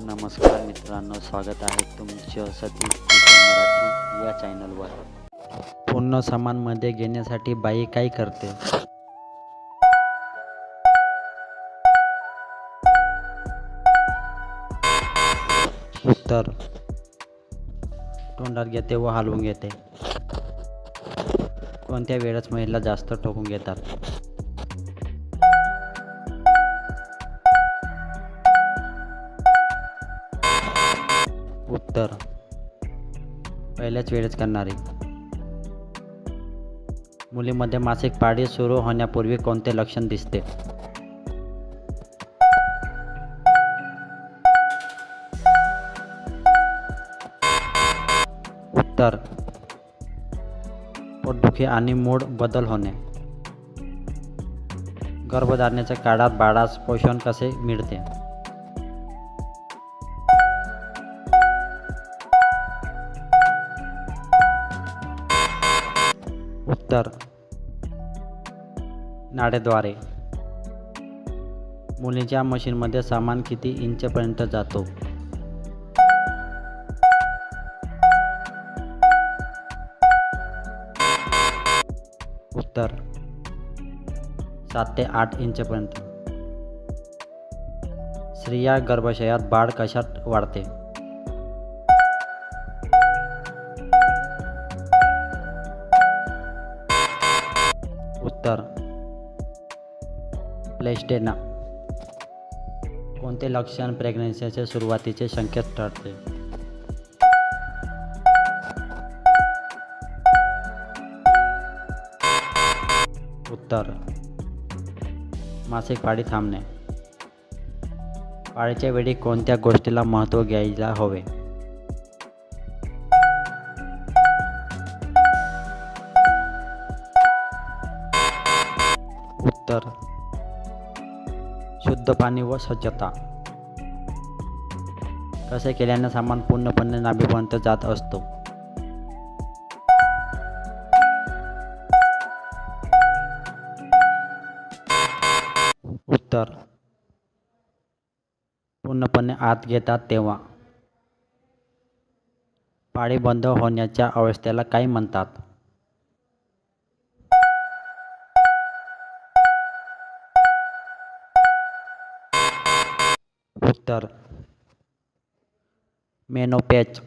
नमस्कार मित्रांनो, स्वागत आहे तुमचं सतीश मराठी या चॅनलवर. पूर्ण सामानमध्ये घेण्यासाठी बाई काय करते? उत्तर: तोंडात घेते व हलवून घेते. कोणत्या वेळेस महिला जास्त ठोकून घेतात? उत्तर: पहिल्याच वेळेस करणारी. मुलीमध्ये मासिक पाळी सुरू होण्यापूर्वी कोणते लक्षण दिसते? उत्तर: पोटदुखी आणि मूड बदल होणे. गर्भधारणेच्या काळात बाळास पोषण कसे मिळते? उत्तर: नाडेद्वारे. मुलीच्या मशीनमध्ये सामान किती इंचपर्यंत जातो? उत्तर: 7 ते 8 इंचपर्यंत. स्त्रिया गर्भाशयात बाळ कशात वाढते? उत्तर: प्लेस्टेना. कोणते लक्षण प्रेग्नन्सीच्या सुरुवातीचे संकेत ठरते? उत्तर: मासिक पाळी थांबणे. पाळीच्या वेळी कोणत्या गोष्टीला महत्त्व द्यायला हवे? उत्तर: शुद्ध पाणी व स्वच्छता. कसे केल्याने सामान पूर्णपणे नाभीपर्यंत जात असतो? उत्तर: पूर्णपणे आत घेतात तेव्हा. पाळी बंद होण्याच्या अवस्थेला काय म्हणतात? उत्तर: मेनोपॉज.